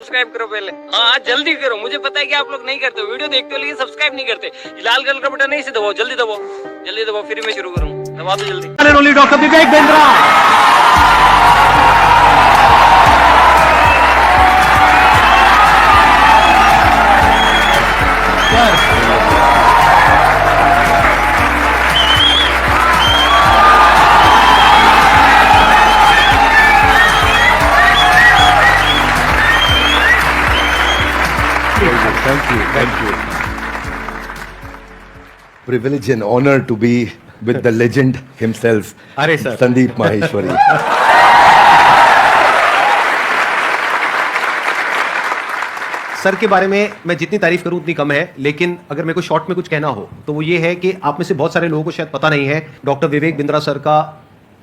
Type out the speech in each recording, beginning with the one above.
Subscribe करो पहले। हाँ जल्दी करो, मुझे पता है कि आप लोग नहीं करते, वीडियो देखते हो लेकिन सब्सक्राइब नहीं करते। लाल कलर का बटन नहीं से दबाओ, जल्दी दबाओ, जल्दी दबाओ, फिर मैं शुरू करूँ। दबा दो जल्दी। Doctor Vivek Bindra. Thank you. Privilege and honor to be with the legend himself, अरे सर। Sandeep Maheshwari. सर के बारे में मैं जितनी तारीफ करूं उतनी कम है, लेकिन अगर मेरे को शॉर्ट में कुछ कहना हो तो वो ये है कि आप में से बहुत सारे लोगों को शायद पता नहीं है, डॉक्टर विवेक बिंद्रा सर का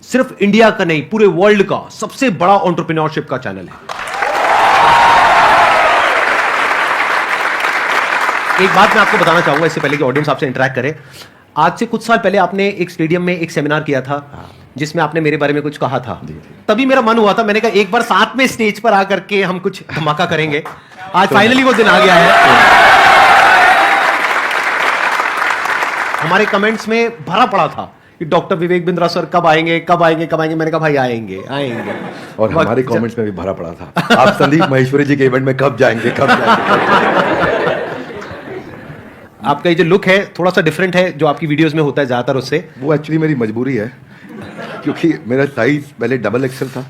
सिर्फ इंडिया का नहीं पूरे वर्ल्ड का सबसे बड़ा एंटरप्रेन्योरशिप का चैनल है। एक बात मैं आपको बताना चाहूंगा इससे पहले कि ऑडियंस आपसे इंटरेक्ट करे। आज से कुछ साल पहले आपने एक स्टेडियम में एक सेमिनार किया था जिसमें आपने मेरे बारे में कुछ कहा था। तभी मेरा मन हुआ था, मैंने कहा एक बार साथ में स्टेज पर आकर के हम कुछ धमाका करेंगे। आज फाइनली वो दिन आ गया है। हमारे कमेंट्स में भरा पड़ा था कि डॉक्टर विवेक बिंद्रा सर कब आएंगे कब आएंगे कब आएंगे। मैंने कहा भाई आएंगे आएंगे। और हमारे कमेंट्स में भी भरा पड़ा था, आप संदीप माहेश्वरी जी के इवेंट में कब जाएंगे कब जाएंगे। आपका ये जो लुक है थोड़ा सा डिफरेंट है जो आपकी वीडियोस में होता है ज्यादातर उससे। वो एक्चुअली मेरी मजबूरी है, क्योंकि मेरा साइज पहले डबल एक्सएल था,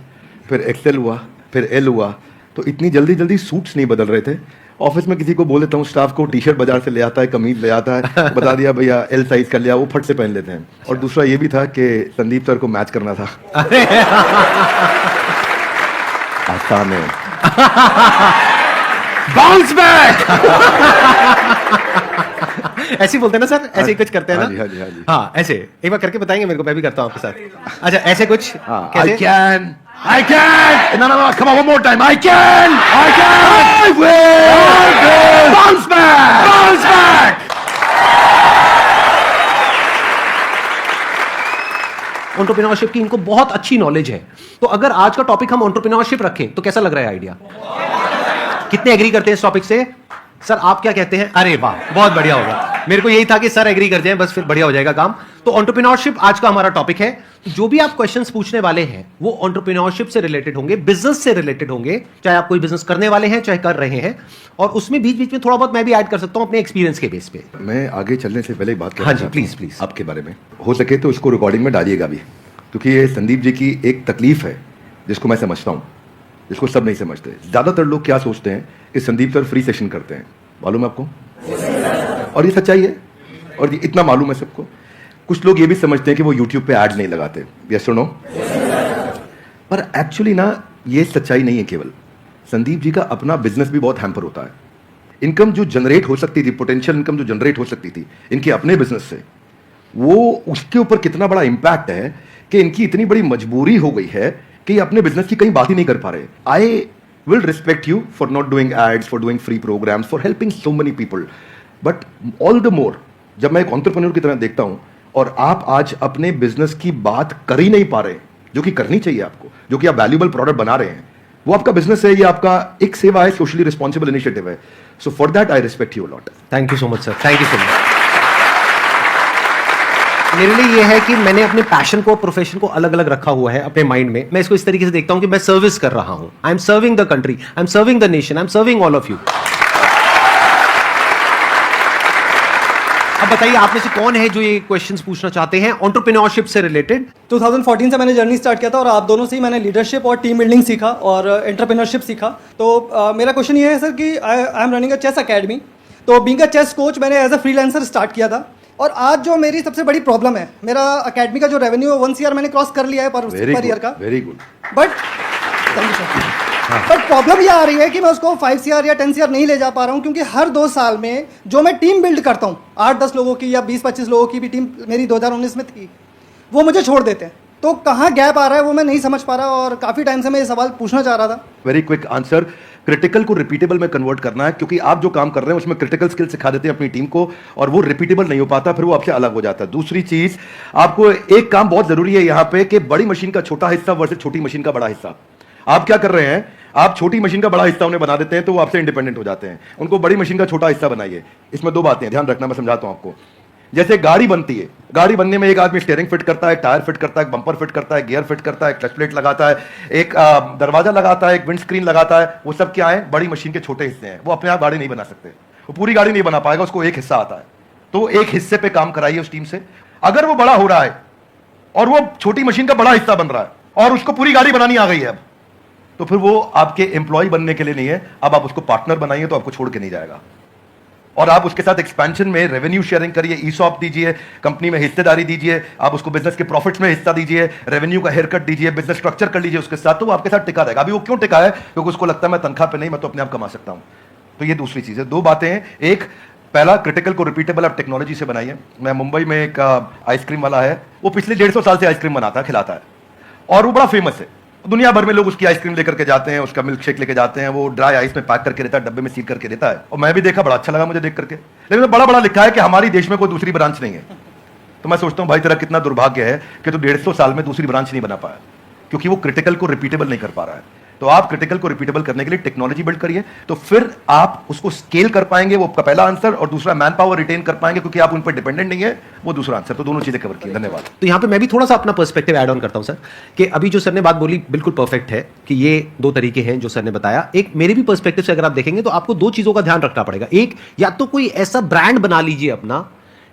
फिर एक्सएल हुआ, फिर एल हुआ, तो इतनी जल्दी जल्दी सूट्स नहीं बदल रहे थे। ऑफिस में किसी को बोल देता हूँ, स्टाफ को टी शर्ट बाजार से ले आता है, कमीज ले आता है, बता दिया भैया एल साइज कर लिया, वो फट से पहन लेते हैं। और दूसरा ये भी था कि संदीप सर को मैच करना था। आसान है। Bounce back. ऐसे ही बोलते हैं ना सर, ऐसे ही कुछ करते हैं ना। हाँ जी, हाँ जी। हाँ ऐसे एक बार करके बताएंगे मेरे को, मैं भी करता हूँ आपके साथ। अच्छा ऐसे कुछ I can! No, come on, one more time. I can! I will! Bounce back! Bounce back! Entrepreneurship की इनको बहुत अच्छी नॉलेज है। तो अगर आज का टॉपिक हम एंटरप्रेन्योरशिप रखें तो कैसा लग रहा है आइडिया? कितने एग्री करते हैं इस टॉपिक से? सर आप क्या कहते हैं? अरे वाह बहुत बढ़िया होगा। मेरे को यही था कि सर एग्री कर जाएं, बस फिर बढ़िया हो जाएगा काम। तो एंटरप्रेन्योरशिप आज का हमारा टॉपिक है। जो भी आप क्वेश्चंस पूछने वाले हैं वो एंटरप्रेन्योरशिप से रिलेटेड होंगे, बिजनेस से रिलेटेड होंगे, चाहे आप कोई बिजनेस करने वाले हैं चाहे कर रहे हैं। और उसमें बीच बीच में थोड़ा बहुत मैं भी ऐड कर सकता हूं अपने एक्सपीरियंस के बेस पे। मैं आगे चलने से पहले एक बात हाँ जी प्लीज प्लीज। आपके बारे में हो सके तो इसको रिकॉर्डिंग में डालिएगा भी, क्योंकि ये संदीप जी की एक तकलीफ है जिसको मैं समझता हूँ, जिसको सब नहीं समझते। ज्यादातर लोग क्या सोचते हैं कि संदीप सर फ्री सेशन करते हैं, मालूम है आपको? और ये सच्चाई है, और ये इतना मालूम है सबको। कुछ लोग ये भी समझते हैं कि वो YouTube पे ऐड नहीं लगाते, यस और नो? पर एक्चुअली ना ये सच्चाई नहीं है। केवल संदीप जी का अपना बिजनेस भी बहुत हैम्पर होता है। इनकम जो जनरेट हो सकती थी, पोटेंशियल इनकम जो जनरेट हो सकती थी इनके अपने बिजनेस से, वो उसके ऊपर कितना बड़ा इंपैक्ट है कि इनकी इतनी बड़ी मजबूरी हो गई है कि अपने बिजनेस की कहीं बात ही नहीं कर पा रहे। आई will respect you for not doing ads, for doing free programs, for helping so many people. But all the more, जब मैं एक entrepreneur की तरह देखता हूं और आप आज अपने बिजनेस की बात कर ही नहीं पा रहे, जो कि करनी चाहिए आपको, जो कि आप वैल्यूएबल प्रोडक्ट बना रहे हैं, वो आपका बिजनेस है, ये आपका एक सेवा है, सोशली रिस्पॉन्सिबल इनिशिएटिव है। So for that I respect you a lot. Thank you so much sir, thank you so much. मेरे लिए यह है कि मैंने अपने पैशन को, प्रोफेशन को अलग अलग रखा हुआ है अपने माइंड में। मैं इसको इस तरीके से देखता हूं कि मैं सर्विस कर रहा हूं। I am serving the country, I am serving the nation, I am serving all of you. अब बताइए आप में से कौन है जो ये क्वेश्चंस पूछना चाहते हैं एंटरप्रेन्योरशिप से रिलेटेड? 2014 से मैंने जर्नी स्टार्ट किया था और आप दोनों से ही मैंने लीडरशिप और टीम बिल्डिंग सीखा और एंटरप्रेन्योरशिप सीखा। तो मेरा क्वेश्चन ये है सर कि I am running a chess academy. तो बीइंग अ चेस कोच मैंने एज अ फ्रीलांसर स्टार्ट किया था, और आज जो मेरी सबसे बड़ी प्रॉब्लम है, मेरा अकेडमी का जो रेवेन्यू है 1 CR मैंने क्रॉस कर लिया है पर ईयर का। Very good. बट प्रॉब्लम ये आ रही है कि मैं उसको 5 CR या 10 CR नहीं ले जा पा रहा हूँ, क्योंकि हर 2 साल में जो मैं टीम बिल्ड करता हूँ 8-10 लोगों की या 20-25 लोगों की भी टीम मेरी 2019 में थी, वो मुझे छोड़ देते हैं। तो कहाँ गैप आ रहा है वो मैं नहीं समझ पा रहा, और काफ़ी टाइम से मैं ये सवाल पूछना चाह रहा था। वेरी क्विक आंसर, क्रिटिकल को रिपीटेबल में कन्वर्ट करना है, क्योंकि आप जो काम कर रहे हैं उसमें क्रिटिकल स्किल सिखा देते हैं अपनी टीम को, और वो रिपीटेबल नहीं हो पाता, फिर वो आपसे अलग हो जाता है। दूसरी चीज, आपको एक काम बहुत जरूरी है यहाँ पे कि बड़ी मशीन का छोटा हिस्सा वर्सेस छोटी मशीन का बड़ा हिस्सा। आप क्या कर रहे हैं, आप छोटी मशीन का बड़ा हिस्सा उन्हें बना देते हैं तो वो आपसे इंडिपेंडेंट हो जाते हैं। उनको बड़ी मशीन का छोटा हिस्सा बनाइए। इसमें दो बातें हैं, ध्यान रखना, मैं समझाता हूं आपको। जैसे गाड़ी बनती है, गाड़ी बनने में एक आदमी स्टीयरिंग फिट करता है, टायर फिट करता है, बम्पर फिट करता है, गियर फिट करता है, क्लच प्लेट लगाता है, एक दरवाजा लगाता है, एक विंड स्क्रीन लगाता है। वो सब क्या है? बड़ी मशीन के छोटे हिस्से हैं। वो अपने आप गाड़ी नहीं बना सकते, वो पूरी गाड़ी नहीं बना पाएगा, उसको एक हिस्सा आता है। तो एक हिस्से पे काम कराइए उस टीम से। अगर वो बड़ा हो रहा है और वो छोटी मशीन का बड़ा हिस्सा बन रहा है और उसको पूरी गाड़ी बनानी आ गई है अब, तो फिर वो आपके एम्प्लॉय बनने के लिए नहीं है। अब आप उसको पार्टनर बनाइए तो आपको छोड़ के नहीं जाएगा। और आप उसके साथ एक्सपेंशन में रेवेन्यू शेयरिंग करिए, ईसॉप दीजिए, कंपनी में हिस्सेदारी दीजिए, आप उसको बिजनेस के प्रॉफिट्स में हिस्सा दीजिए, रेवेन्यू का हेयर कट दीजिए, बिजनेस स्ट्रक्चर कर लीजिए उसके साथ, तो वो आपके साथ टिका रहेगा। अभी वो क्यों टिका है? क्योंकि उसको लगता है मैं तनख्वाह पे नहीं, मैं तो अपने आप कमा सकता हूं। तो ये दूसरी चीज है। दो बातें हैं। एक, पहला, क्रिटिकल को रिपीटेबल आप टेक्नोलॉजी से बनाइए। मैं मुंबई में एक आइसक्रीम वाला है, वो पिछले 150 साल से आइसक्रीम बनाता है, खिलाता है, और वो बड़ा फेमस है। दुनिया भर में लोग उसकी आइसक्रीम लेकर के जाते हैं, उसका मिल्क शेक लेके जाते हैं। वो ड्राई आइस में पैक करके देता है, डब्बे में सील करके देता है। और मैं भी देखा, बड़ा अच्छा लगा मुझे देख करके। लेकिन बड़ा बड़ा लिखा है कि हमारी देश में कोई दूसरी ब्रांच नहीं है। तो मैं सोचता हूं भाई तेरा कितना दुर्भाग्य है कि तू 150 साल में दूसरी ब्रांच नहीं बना पाया, क्योंकि वो क्रिटिकल को रिपीटेबल नहीं कर पा रहा है। तो आप क्रिटिकल को रिपीटेबल करने के लिए टेक्नोलॉजी बिल्ड करिए, तो फिर आप उसको स्केल कर पाएंगे। वो आपका पहला आंसर। और दूसरा, मैन पावर रिटेन कर पाएंगे, क्योंकि आप उन पर डिपेंडेंट नहीं है, वो दूसरा आंसर। तो दोनों चीजें कवर की। धन्यवाद। तो यहां पे मैं भी थोड़ा सा अपना पर्सपेक्टिव ऐड ऑन करता हूं सर, कि अभी जो सर ने बात बोली बिल्कुल परफेक्ट है, कि ये दो तरीके हैं जो सर ने बताया। एक मेरे भी पर्सपेक्टिव से अगर आप देखेंगे तो आपको दो चीजों का ध्यान रखना पड़ेगा। एक, या तो कोई ऐसा ब्रांड बना लीजिए अपना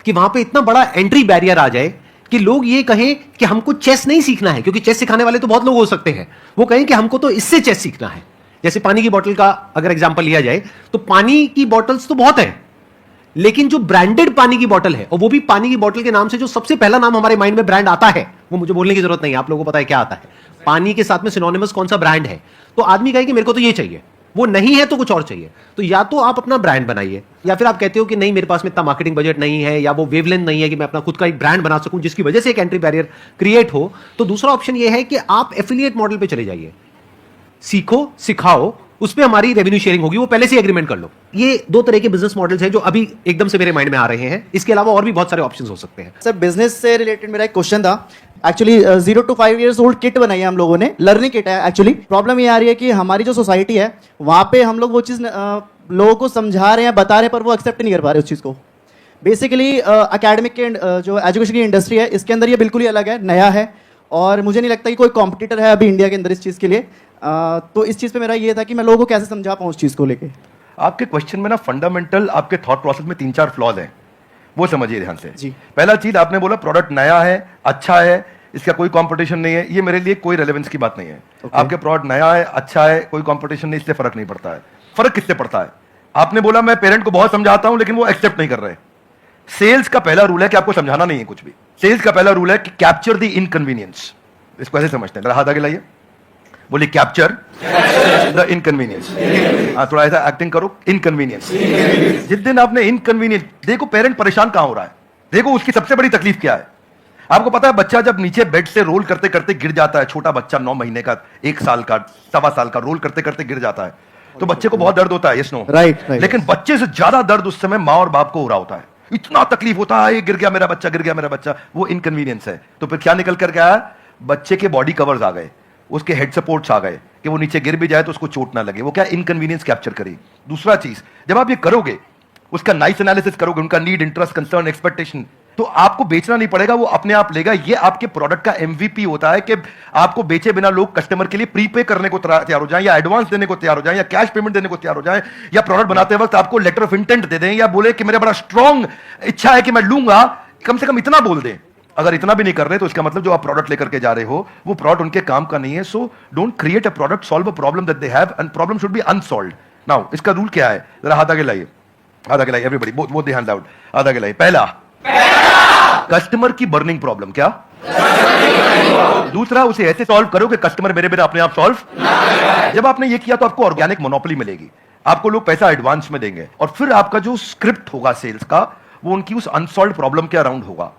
कि वहां पे इतना बड़ा एंट्री बैरियर आ जाए कि लोग ये कहें कि हमको चेस नहीं सीखना है, क्योंकि चेस सिखाने वाले तो बहुत लोग हो सकते हैं। वो कहें कि हमको तो इससे चेस सीखना है। जैसे पानी की बोतल का अगर एग्जांपल लिया जाए, तो पानी की बोतल्स तो बहुत है, लेकिन जो ब्रांडेड पानी की बोतल है, और वो भी पानी की बोतल के नाम से जो सबसे पहला नाम हमारे माइंड में ब्रांड आता है, वो मुझे बोलने की जरूरत नहीं है, आप लोगों को पता है क्या आता है। पानी के साथ में सिनोनिमस कौन सा ब्रांड है, तो आदमी कहे कि मेरे को तो ये चाहिए, वो नहीं है तो कुछ और चाहिए। तो या तो आप अपना ब्रांड बनाइए, या फिर आप कहते हो कि नहीं मेरे पास में इतना मार्केटिंग बजट नहीं है, या वो वेवलेंथ नहीं है कि मैं अपना खुद का एक ब्रांड बना सकूं जिसकी वजह से एक एंट्री बैरियर क्रिएट हो। तो दूसरा ऑप्शन ये है कि आप एफिलिएट मॉडल पे चले जाइए, सीखो, सिखाओ, उस पे हमारी रेवेन्यू शेयरिंग होगी, वो पहले से एग्रीमेंट कर लो। ये दो तरह के बिजनेस मॉडल्स हैं जो अभी एकदम से मेरे माइंड में आ रहे हैं। इसके अलावा और भी बहुत सारे ऑप्शंस हो सकते हैं। सर, बिजनेस से रिलेटेड मेरा एक क्वेश्चन था। Actually 0 to 5 years old kit बनाई है हम लोगों ने, लर्निंग किट है। एक्चुअली प्रॉब्लम ये आ रही है कि हमारी जो सोसाइटी है वहाँ पे हम लोग वो चीज़ लोगों को समझा रहे हैं, बता रहे हैं, पर वो एक्सेप्ट नहीं कर पा रहे उस चीज़ को। बेसिकली एकेडमिक के जो एजुकेशन की इंडस्ट्री है, इसके अंदर ये बिल्कुल ही अलग है, नया है, और मुझे नहीं लगता कि कोई कॉम्पिटिटर है अभी इंडिया के अंदर इस चीज़ के लिए। तो इस चीज़ पे मेरा ये था कि मैं लोगों को कैसे समझा पाऊँ उस चीज़ को लेके। आपके क्वेश्चन में ना फंडामेंटल आपके थॉट प्रोसेस में 3-4 फ्लॉज हैं, वो समझिए ध्यान से। जी। पहला चीज, आपने बोला प्रोडक्ट नया है, अच्छा है, इसका कोई कंपटीशन नहीं है। ये मेरे लिए कोई रेलेवेंस की बात नहीं है। आपके प्रोडक्ट नया है, अच्छा है, कोई कंपटीशन नहीं, इससे फर्क नहीं पड़ता है। फर्क किससे पड़ता है? आपने बोला मैं पेरेंट को बहुत समझाता हूं लेकिन वो एक्सेप्ट नहीं कर रहे। सेल्स का पहला रूल है कि आपको समझाना नहीं है कुछ भी। सेल्स का पहला रूल है कि कैप्चर द इनकन्वीनियंस। इसको ऐसे समझते हैं, हाथ आगे लाइए, बोलिए कैप्चर द इनकन्वीनियंस। थोड़ा ऐसा एक्टिंग करो, इनकन्वीनियंस। जिस दिन आपने इनकन्वीनियंस, देखो पेरेंट परेशान कहां हो रहा है, देखो उसकी सबसे बड़ी तकलीफ क्या है। आपको पता है बच्चा जब नीचे बेड से रोल करते करते गिर जाता है, छोटा बच्चा 9 महीने का, 1 साल का, 1.25 साल का, रोल करते करते गिर जाता है, तो बच्चे को बहुत दर्द होता है, यस नो? राइट। लेकिन बच्चे से ज्यादा दर्द उस समय माँ और बाप को हो रहा होता है। इतना तकलीफ होता है, ये गिर गया मेरा बच्चा, गिर गया मेरा बच्चा, वो इनकन्वीनियंस है। तो फिर क्या निकल कर आया? बच्चे के बॉडी कवर्स आ गए, उसके हेड सपोर्ट्स आ गए कि वो नीचे गिर भी जाए तो उसको चोट ना लगे। वो क्या इनकन्वीनियंस कैप्चर करी। दूसरा चीज, जब आप ये करोगे, उसका नाइस एनालिसिस करोगे, उनका नीड, इंटरेस्ट, कंसर्न, एक्सपेक्टेशन, तो आपको बेचना नहीं पड़ेगा, वो अपने आप लेगा। ये आपके प्रोडक्ट का एमवीपी होता है कि आपको बेचे बिना लोग कस्टमर के लिए प्रीपे करने को तैयार हो जाएं, या एडवांस देने को तैयार हो जाएं, या कैश पेमेंट देने को तैयार हो जाएं, या प्रोडक्ट बनाते वक्त आपको लेटर ऑफ इंटेंट दे दें, या बोले कि मेरा बड़ा स्ट्रॉन्ग इच्छा है कि मैं लूंगा, कम से कम इतना बोल दें। अगर इतना भी नहीं कर रहे तो इसका मतलब जो आप प्रोडक्ट लेकर के जा रहे हो वो प्रोडक्ट उनके काम का नहीं है। So don't create a product, solve a problem that they have, and problem should be unsolved. Now इसका रूल क्या है? जरा हाथ आगे लाइए, हाथ आगे लाइए, everybody both the hands out, हाथ आगे लाइए। पहला, कस्टमर की बर्निंग प्रॉब्लम। क्या? दूसरा, उसे ऐसे सॉल्व करो कि कस्टमर मेरे बिना अपने आप सॉल्व। जब आपने ये किया तो आपको ऑर्गेनिक मोनोपोली मिलेगी, आपको लोग पैसा एडवांस में देंगे, और फिर आपका जो स्क्रिप्ट होगा सेल्स का, वो उनकी उस अनसॉल्व प्रॉब्लम के अराउंड होगा।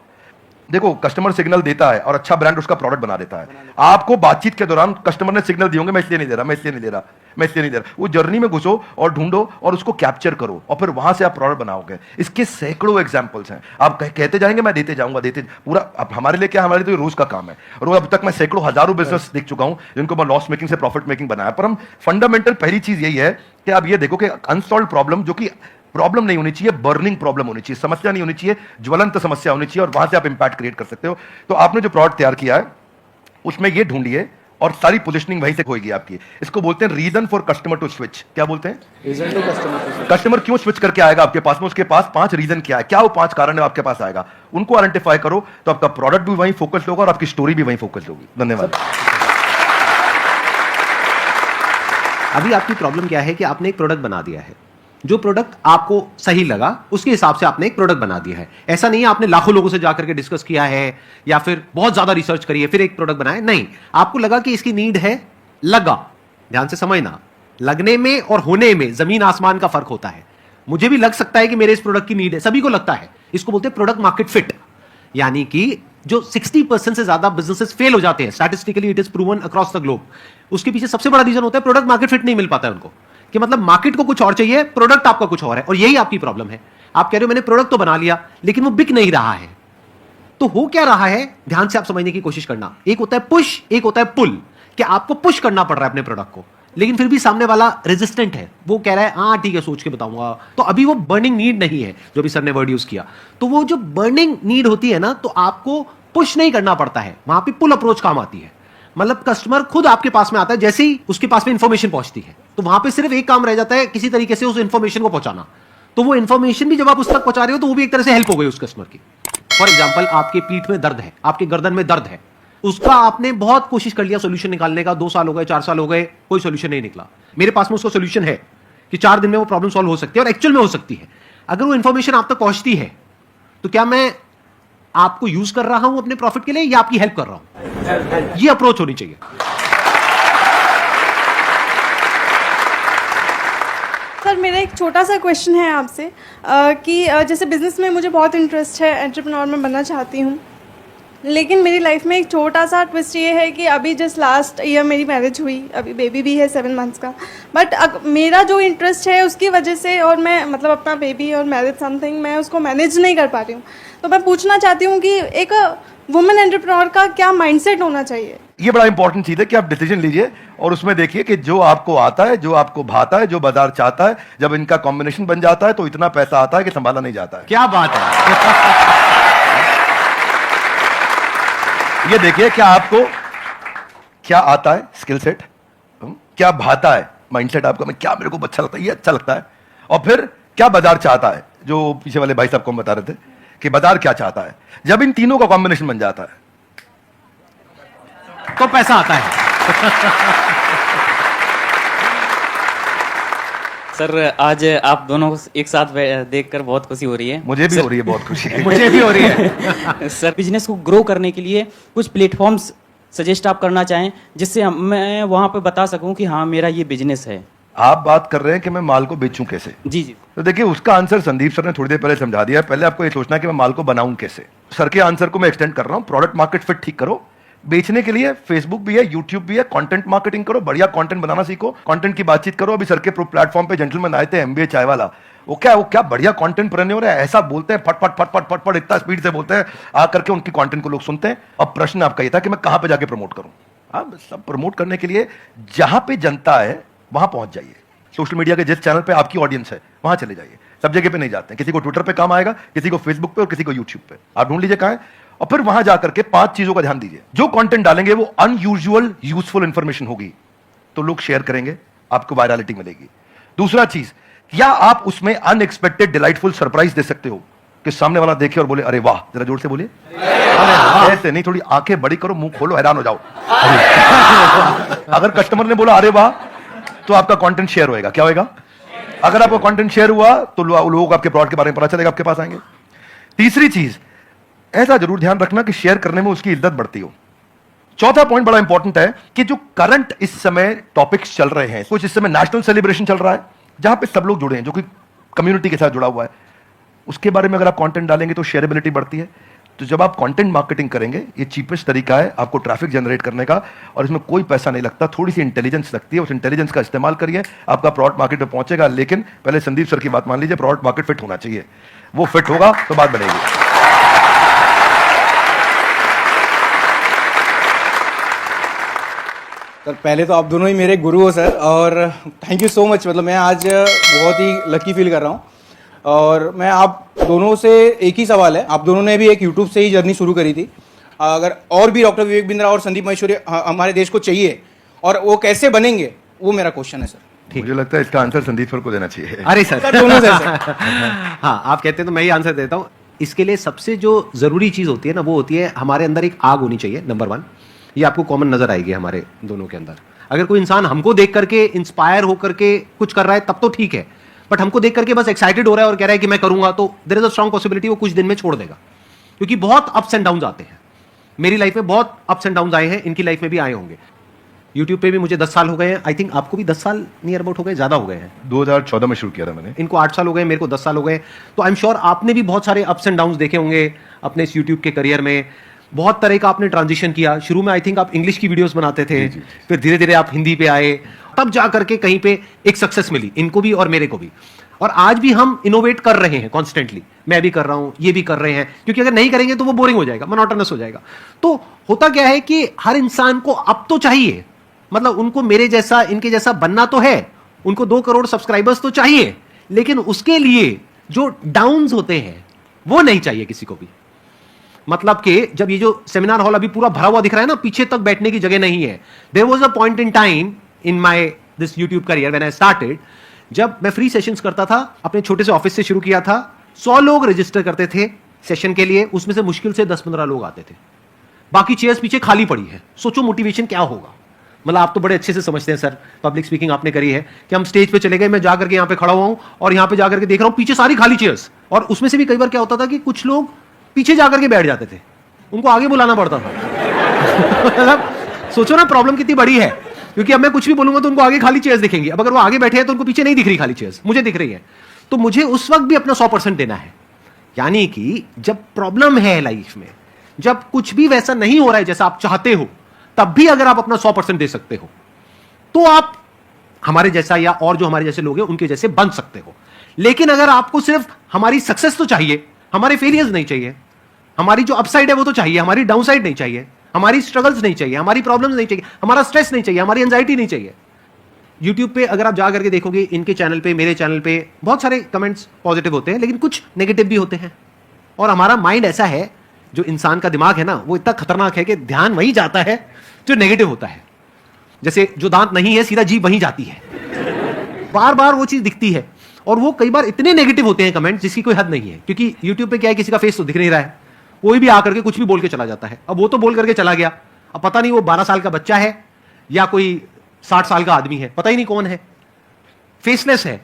देखो, कस्टमर सिग्नल देता है और अच्छा ब्रांड उसका प्रोडक्ट बना देता है। आपको बातचीत के दौरान कस्टमर ने सिग्नल दिए होंगे, मैं इसलिए नहीं दे रहा, मैं इसलिए नहीं दे रहा, मैं इसलिए नहीं दे रहा। वो जर्नी में घुसो और ढूंढो और उसको कैप्चर करो और फिर वहां से आप प्रोडक्ट बनाओगे। इसके सैकड़ों एग्जांपल्स हैं, आप कहते जाएंगे, मैं देते जाऊंगा, देते पूरा। अब हमारे लिए क्या, हमारे लिए तो रोज का काम है, और अब तक मैं सैकड़ों हजारों बिजनेस देख चुका हूं जिनको मैं लॉस मेकिंग से प्रॉफिट मेकिंग बनाया। पर हम फंडामेंटल पहली चीज यही है कि आप ये देखो कि अनसॉल्व प्रॉब्लम, जो कि प्रॉब्लम नहीं होनी चाहिए, बर्निंग प्रॉब्लम होनी चाहिए, समस्या नहीं होनी चाहिए, ज्वलंत समस्या होनी चाहिए, और वहां से आप इंपैक्ट क्रिएट कर सकते हो। तो आपने जो प्रोडक्ट तैयार किया है उसमें ये ढूंढिए और सारी पोजीशनिंग वहीं से होगी आपकी। इसको बोलते हैं reason for customer to switch. क्या बोलते हैं? Reason to customer. कस्टमर क्यों स्विच करके आएगा आपके पास में, उसके पास 5 रीजन क्या है, क्या वो 5 कारण है आपके पास आएगा, उनको आइडेंटिफाई करो तो आपका प्रोडक्ट भी वहीं फोकस होगा और आपकी स्टोरी भी वहीं फोकस होगी। धन्यवाद। अभी आपकी प्रॉब्लम क्या है कि आपने एक प्रोडक्ट बना दिया है, जो प्रोडक्ट आपको सही लगा उसके हिसाब से आपने एक प्रोडक्ट बना दिया है। ऐसा नहीं है आपने लाखों लोगों से जाकर के डिस्कस किया है या फिर बहुत ज्यादा रिसर्च करी है फिर एक प्रोडक्ट बनाया, नहीं। आपको लगा कि इसकी नीड है, लगा। ध्यान से समझना, लगने में और होने में जमीन आसमान का फर्क होता है। मुझे भी लग सकता है कि मेरे इस प्रोडक्ट की नीड है, सभी को लगता है। इसको बोलते हैं प्रोडक्ट मार्केट फिट। यानी कि जो 60% से ज्यादा बिजनेसेस फेल हो जाते हैं, statistically it is proven across the globe, उसके पीछे सबसे बड़ा रीजन होता है प्रोडक्ट मार्केट फिट नहीं मिल पाता है उनको। कि मतलब मार्केट को कुछ और चाहिए, प्रोडक्ट आपका कुछ और है, और यही आपकी प्रॉब्लम है। आप कह रहे हो मैंने प्रोडक्ट तो बना लिया लेकिन वो बिक नहीं रहा है। तो हो क्या रहा है, ध्यान से आप समझने की कोशिश करना। एक होता है पुश, एक होता है पुल। कि आपको पुश करना पड़ रहा है अपने प्रोडक्ट को, लेकिन फिर भी सामने वाला रेजिस्टेंट है, वो कह रहा है हाँ ठीक है सोच के बताऊंगा। तो अभी वो बर्निंग नीड नहीं है, जो भी सर ने वर्ड यूज किया। तो वो जो बर्निंग नीड होती है ना, तो आपको पुश नहीं करना पड़ता है, वहां पे पुल अप्रोच काम आती है। मतलब कस्टमर खुद आपके पास में आता है, जैसे ही उसके पास में इंफॉर्मेशन पहुंचती है, तो वहां पे सिर्फ एक काम रह जाता है, किसी तरीके से उस इंफॉर्मेशन को पहुंचाना। तो वो इंफॉर्मेशन भी जब आप उस तक पहुंचा रहे हो तो वो भी एक तरह से हेल्प हो गई उस कस्टमर की। फॉर एग्जाम्पल, आपके पीठ में दर्द है, आपके गर्दन में दर्द है, उसका आपने बहुत कोशिश कर लिया सोल्यूशन निकालने का, 2 साल हो गए, 4 साल हो गए, कोई सोल्यूशन नहीं निकला। मेरे पास में उसका सोल्यूशन है कि 4 दिन में वो प्रॉब्लम सॉल्व हो सकती है, और एक्चुअल में हो सकती है। अगर वो इंफॉर्मेशन आप तक पहुंचती है तो क्या मैं आपको यूज कर रहा हूं अपने प्रॉफिट के लिए या आपकी हेल्प कर रहा हूं? ये अप्रोच होनी चाहिए। सर मेरा एक छोटा सा क्वेश्चन है आपसे कि जैसे बिज़नेस में मुझे बहुत इंटरेस्ट है, एंटरप्रेन्योर में बनना चाहती हूँ, लेकिन मेरी लाइफ में एक छोटा सा ट्विस्ट ये है कि अभी जस्ट लास्ट ईयर मेरी मैरिज हुई, अभी बेबी भी है 7 मंथ्स का, बट मेरा जो इंटरेस्ट है उसकी वजह से, और मैं मतलब अपना बेबी और मैरिज समथिंग मैं उसको मैनेज नहीं कर पा रही हूँ। तो मैं पूछना चाहती हूँ कि एक वुमेन एंटरप्रेन्योर का क्या माइंडसेट होना चाहिए? ये बड़ा इंपॉर्टेंट चीज है कि आप डिसीजन लीजिए और उसमें देखिए कि जो आपको आता है, जो आपको भाता है, जो बाजार चाहता है, जब इनका कॉम्बिनेशन बन जाता है तो इतना पैसा आता है कि संभाला नहीं जाता है। क्या बात है। ये देखिए क्या आपको क्या आता है, स्किल सेट, क्या भाता है, माइंडसेट आपका, मैं क्या मेरे को अच्छा लगता है, ये अच्छा लगता है, और फिर क्या बाजार चाहता है, जो पीछे वाले भाई साहब को हम बता रहे थे कि बाजार क्या चाहता है। जब इन तीनों का कॉम्बिनेशन बन जाता है तो पैसा आता है। सर आज आप दोनों को एक साथ देखकर बहुत खुशी हो रही है। मुझे भी हो रही है बहुत खुशी है। मुझे भी हो रही है। सर बिजनेस को ग्रो करने के लिए कुछ प्लेटफॉर्म्स सजेस्ट आप करना चाहें जिससे मैं वहां पे बता सकूं कि हाँ मेरा ये बिजनेस है। आप बात कर रहे हैं कि मैं माल को बेचूं कैसे? जी जी। तो देखिए उसका आंसर संदीप सर ने थोड़ी देर पहले समझा दिया है। पहले आपको ये सोचना है कि मैं माल को बनाऊं कैसे। सर के आंसर को मैं एक्सटेंड कर रहा हूं, प्रोडक्ट मार्केट फिट ठीक करो। बेचने के लिए फेसबुक भी है, यूट्यूब भी है, कंटेंट मार्केटिंग करो, बढ़िया कंटेंट बनाना सीखो, कंटेंट की बातचीत करो। अभी सर के प्लेटफॉर्म पे जेंटलमैन आए थे, एमबीए चाय वाला, वो क्या बढ़िया कंटेंट प्रेन्योर है, ऐसा बोलते हैं फट फट इतना स्पीड से बोलते हैं, आकर के उनकी कंटेंट को लोग सुनते हैं। अब प्रश्न आपका ये था कि मैं कहां पे जाके प्रमोट करूं। आप सब प्रमोट करने के लिए जहां पे जनता है वहां पहुंच जाइए। सोशल मीडिया के जिस चैनल पे आपकी ऑडियंस है वहां चले जाइए। सब जगह पे नहीं जाते हैं, किसी को ट्विटर पे काम आएगा, किसी को फेसबुक पे और किसी को यूट्यूब पे। आप ढूंढ लीजिए कहां है और फिर वहां जाकर के 5 चीजों का ध्यान दीजिए। जो कंटेंट डालेंगे वो अनयूजुअल यूजफुल इंफॉर्मेशन होगी तो लोग शेयर करेंगे, आपको वायरलिटी मिलेगी। दूसरा चीज, क्या आप उसमें अनएक्सपेक्टेड डिलाइटफुल सरप्राइज दे सकते हो कि सामने वाला देखे और बोले अरे वाह। जरा जोर से बोलिए, ऐसे नहीं, थोड़ी आंखें बड़ी करो, मुंह खोलो, हैरान हो जाओ। अगर कस्टमर ने बोला अरे वाह तो आपका कंटेंट शेयर होएगा। क्या होएगा? अगर आपका कंटेंट शेयर हुआ तो लोग आपके प्रोडक्ट के बारे में पता चलेगा, आपके पास आएंगे। तीसरी चीज, ऐसा जरूर ध्यान रखना कि शेयर करने में उसकी इज्जत बढ़ती हो। चौथा पॉइंट बड़ा इंपॉर्टेंट है कि जो करंट इस समय टॉपिक्स चल रहे हैं, कुछ इस समय नेशनल सेलिब्रेशन चल रहा है जहां पे सब लोग जुड़े हैं, जो कि कम्युनिटी के साथ जुड़ा हुआ है, उसके बारे में अगर आप कंटेंट डालेंगे तो शेयरेबिलिटी बढ़ती है। तो जब आप कंटेंट मार्केटिंग करेंगे, ये चीपेस्ट तरीका है आपको ट्रैफिक जनरेट करने का, और इसमें कोई पैसा नहीं लगता, थोड़ी सी इंटेलिजेंस लगती है। उस इंटेलिजेंस का इस्तेमाल करिए, आपका प्रोडक्ट मार्केट में पहुंचेगा। लेकिन पहले संदीप सर की बात मान लीजिए, प्रोडक्ट मार्केट फिट होना चाहिए, वो फिट होगा तो बात बनेगी। सर पहले तो आप दोनों ही मेरे गुरु हो सर, और थैंक यू सो मच। मतलब मैं आज बहुत ही लकी फील कर रहा हूँ। और मैं आप दोनों से एक ही सवाल है, आप दोनों ने भी एक यूट्यूब से ही जर्नी शुरू करी थी, अगर और भी डॉक्टर विवेक बिंद्रा और संदीप महेश्वरी हमारे देश को चाहिए, और वो कैसे बनेंगे, वो मेरा क्वेश्चन है सर। मुझे लगता है इसका आंसर संदीप सर को देना चाहिए। अरे सर, दोनों से सर। हाँ, आप कहते हैं तो मैं ही आंसर देता हूँ। इसके लिए सबसे जो जरूरी चीज होती है ना, वो होती है हमारे अंदर एक आग होनी चाहिए, नंबर 1। ये आपको कॉमन नजर आएगी हमारे दोनों के अंदर। अगर कोई इंसान हमको देख करके इंस्पायर होकर के कुछ कर रहा है तब तो ठीक है, बट हमको देख करके बस एक्साइटेड हो रहा है और कह रहा है कि मैं करूंगा, तो there is a strong possibility वो कुछ दिन में छोड़ देगा। क्योंकि बहुत अप्स एंड डाउन आते हैं। मेरी लाइफ में बहुत अप्स एंड डाउन आए हैं, इनकी लाइफ में भी आए होंगे। यूट्यूब पे भी मुझे 10 साल हो गए हैं, आई थिंक आपको भी 10 साल नियर अबाउट हो गए, ज्यादा हो गए हैं। 2014 में शुरू किया था मैंने। इनको 8 साल हो गए, मेरे को 10 साल हो गए। तो आई एम श्योर आपने भी बहुत सारे अप्स एंड डाउन देखे होंगे अपने इस यूट्यूब के करियर में। बहुत तरह का आपने ट्रांजिशन किया। शुरू में आई थिंक आप इंग्लिश की वीडियोस बनाते थे, फिर धीरे धीरे आप हिंदी पे आए, तब जा करके कहीं पे एक सक्सेस मिली, इनको भी और मेरे को भी। और आज भी हम इनोवेट कर रहे हैं कॉन्स्टेंटली, मैं भी कर रहा हूं, ये भी कर रहे हैं, क्योंकि अगर नहीं करेंगे तो वो बोरिंग हो जाएगा, मोनोटोनस हो जाएगा। तो होता क्या है कि हर इंसान को अब तो चाहिए, मतलब उनको मेरे जैसा, इनके जैसा बनना तो है, उनको 2 करोड़ सब्सक्राइबर्स तो चाहिए, लेकिन उसके लिए जो डाउन्स होते हैं वो नहीं चाहिए किसी को भी। मतलब कि जब ये जो सेमिनार हॉल अभी पूरा भरा हुआ दिख रहा है ना, पीछे तक बैठने की जगह नहीं है। There was a point in time in my this YouTube career when I started, जब मैं फ्री सेशंस करता था, अपने छोटे से ऑफिस से शुरू किया था, 100 लोग रजिस्टर करते थे सेशन के लिए, उसमें से मुश्किल से 10-15 लोग आते थे, बाकी चेयर्स पीछे खाली पड़ी है। सोचो मोटिवेशन क्या होगा। मतलब आप तो बड़े अच्छे से समझते हैं सर, पब्लिक स्पीकिंग आपने करी है, कि हम स्टेज पे चले गए, मैं जाकर के यहाँ पे खड़ा हुआ हूँ और यहाँ पे जाकर के देख रहा हूँ पीछे सारी खाली चेयर्स, और उसमें से भी कई बार क्या होता था कि कुछ लोग पीछे जाकर के बैठ जाते थे, उनको आगे बुलाना पड़ता था। मतलब सोचो ना प्रॉब्लम कितनी बड़ी है, क्योंकि अब मैं कुछ भी बोलूंगा तो उनको आगे खाली चेयर्स दिखेंगी। अब अगर वो आगे बैठे हैं तो उनको पीछे नहीं दिख रही खाली चेयर्स, मुझे दिख रही है। तो मुझे उस वक्त भी अपना 100% देना है। यानी कि जब प्रॉब्लम है लाइफ में, जब कुछ भी वैसा नहीं हो रहा है जैसा आप चाहते हो, तब भी अगर आप अपना 100% दे सकते हो, तो आप हमारे जैसा या और जो हमारे जैसे लोग हैं उनके जैसे बन सकते हो। लेकिन अगर आपको सिर्फ हमारी सक्सेस तो चाहिए, हमारे फेलियर्स नहीं चाहिए, हमारी जो अपसाइड है वो तो चाहिए, हमारी डाउनसाइड नहीं चाहिए, हमारी स्ट्रगल्स नहीं चाहिए, हमारी प्रॉब्लम्स नहीं चाहिए, हमारा स्ट्रेस नहीं चाहिए, हमारी एंजाइटी नहीं चाहिए। यूट्यूब पे अगर आप जा करके देखोगे, इनके चैनल पे, मेरे चैनल पे बहुत सारे कमेंट्स पॉजिटिव होते हैं, लेकिन कुछ नेगेटिव भी होते हैं। और हमारा माइंड ऐसा है, जो इंसान का दिमाग है ना, वो इतना खतरनाक है कि ध्यान वहीं जाता है जो नेगेटिव होता है। जैसे जो दांत नहीं है, सीधा जीभ वहीं जाती है, बार बार वो चीज दिखती है। और वो कई बार इतने नेगेटिव होते हैं कमेंट, जिसकी कोई हद नहीं है। क्योंकि यूट्यूब पे क्या है, किसी का फेस तो दिख नहीं रहा है, कोई भी आकर के कुछ भी बोल के चला जाता है। अब वो तो बोल करके चला गया, अब पता नहीं वो 12 साल का बच्चा है या कोई 60 साल का आदमी है, पता ही नहीं कौन है, फेसलेस है,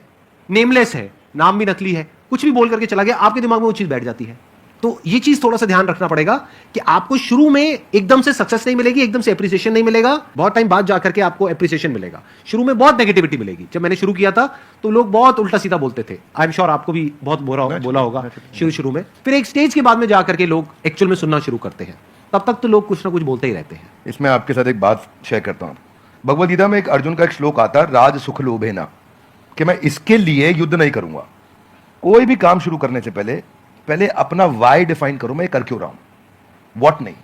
नेमलेस है, नाम भी नकली है, कुछ भी बोल करके चला गया, आपके दिमाग में वो चीज बैठ जाती है। तो ये चीज थोड़ा सा ध्यान रखना पड़ेगा कि आपको शुरू में एकदम से सक्सेस नहीं मिलेगी, एकदम से एप्रिसिएशन नहीं मिलेगा, बहुत टाइम बाद जाकर के आपको एप्रिसिएशन मिलेगा। शुरू में बहुत नेगेटिविटी मिलेगी। जब मैंने शुरू किया था तो लोग बहुत उल्टा सीधा बोलते थे, आई एम श्योर आपको भी बहुत बोला होगा शुरू में। फिर एक स्टेज के बाद में जाकर के लोग एक्चुअल में सुनना शुरू करते हैं, तब तक तो लोग कुछ ना कुछ बोलते ही रहते हैं। इसमें आपके साथ एक बात शेयर करता हूं। भगवद गीता में एक अर्जुन का एक श्लोक आता है, राज सुख लोभेना, कि मैं इसके लिए युद्ध नहीं करूंगा। कोई भी काम शुरू करने से पहले अपना वाई डिफाइन करो, मैं कर क्यों रहा हूं, व्हाट नहीं,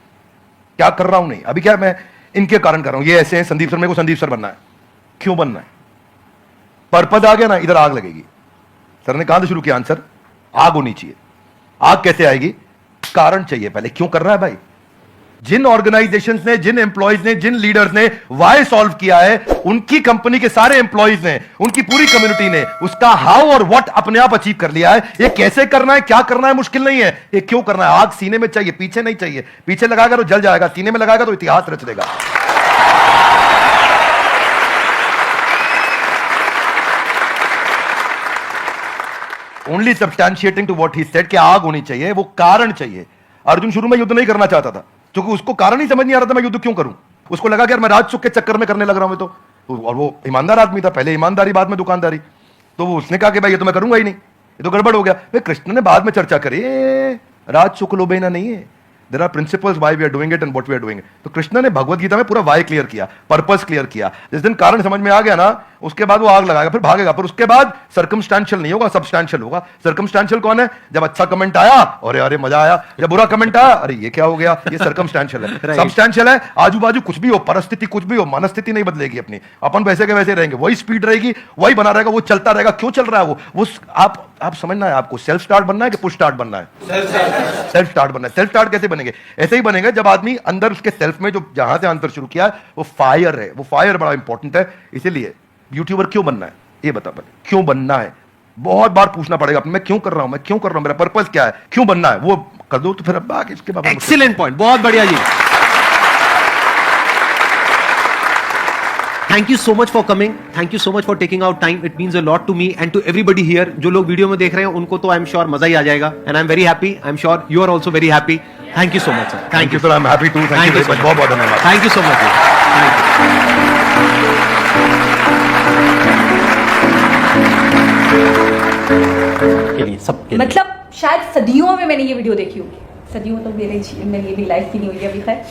क्या कर रहा हूं नहीं। अभी क्या मैं इनके कारण कर रहा हूं, ये ऐसे हैं, संदीप सर, मेरे को संदीप सर बनना है, क्यों बनना है, पर्पज आ गया ना, इधर आग लगेगी। सर ने कहां से शुरू किया आंसर, आग होनी चाहिए। आग कैसे आएगी, कारण चाहिए पहले, क्यों कर रहा है भाई। जिन ऑर्गेनाइजेशंस ने, जिन एम्प्लॉयज ने, जिन लीडर्स ने वाई सॉल्व किया है, उनकी कंपनी के सारे एम्प्लॉयज ने, उनकी पूरी कम्युनिटी ने उसका हाउ और व्हाट अपने आप अचीव कर लिया है। ये कैसे करना है, क्या करना है, मुश्किल नहीं है, ये क्यों करना है। आग सीने में चाहिए, पीछे नहीं चाहिए। पीछे लगाएगा तो जल जाएगा, सीने में लगाएगा तो इतिहास रच देगा। Only substantiating to what he said कि आग होनी चाहिए, वो कारण चाहिए। अर्जुन शुरू में युद्ध नहीं करना चाहता था, क्योंकि उसको कारण ही समझ नहीं आ रहा था मैं युद्ध क्यों करूं। उसको लगा कि यार मैं राज सुख के चक्कर में करने लग रहा हूं तो, और वो ईमानदार आदमी था, पहले ईमानदारी बाद में दुकानदारी। तो वो उसने कहा कि भाई ये तो मैं करूंगा ही नहीं, ये तो गड़बड़ हो गया। फिर कृष्ण ने बाद में चर्चा करी, राज सुख लोभेना नहीं है, there are principles why we are doing it and what we are doing. तो कृष्ण ने भगवत गीता में पूरा वाई क्लियर किया, पर्पस क्लियर किया। जिस दिन कारण समझ में आ गया ना, उसके बाद वो आग लगाएगा, फिर भागेगा। पर उसके बाद सर्कमस्टेंशियल नहीं होगा, सब्सटेंशियल होगा। सर्कमस्टेंशियल कौन है? जब अच्छा कमेंट आया, अरे अरे मजा आया, जब बुरा कमेंट आया, अरे ये क्या हो गया, ये सर्कमस्टेंशियल है। सब्सटेंशियल है, आजू बाजू कुछ भी हो, परिस्थिति कुछ भी हो, मनस्थिति नहीं बदलेगी अपनी, अपन वैसे के वैसे रहेंगे, वही स्पीड रहेगी, वही बना रहेगा, वो चलता रहेगा। क्यों चल रहा है वो आप समझना है, आपको सेल्फ स्टार्ट बनना है कि पुश स्टार्ट बनना है? सेल्फ स्टार्ट बनना है। सेल्फ स्टार्ट कैसे बनेंगे? ऐसे ही बनेंगे जब आदमी अंदर उसके सेल्फ में जो जहां से आंसर शुरू किया है वो फायर है। वो फायर बड़ा इंपॉर्टेंट है। इसीलिए यूट्यूबर क्यों बनना है ये बता पहले, क्यों बनना है? बहुत बार पूछना पड़ेगा मैं क्यों कर रहा हूं, मैं क्यों कर रहा हूं, मेरा पर्पस क्या है, क्यों बनना है, वो कर दो तो फिर अब आगे इसके बाद। एक्सीलेंट पॉइंट, बहुत बढ़िया जी। Thank you so much for coming, thank you so much for taking out time, it means a lot to me and to everybody here. जो लोग वीडियो में देख रहे हैं उनको तो आई एम श्योर मजा ही आ जाएगा, and I am very happy, I am sure you are also very happy. Thank you so much sir. Thank you sir, I am happy too. Thank you so much, बहुत बहुत धन्यवाद। Thank you so much ji, thank you. सबके मतलब शायद सदियों में मैंने ये वीडियो देखी होगी, सदियों तो मेरी लाइफ की नहीं हुई है अभी खैर।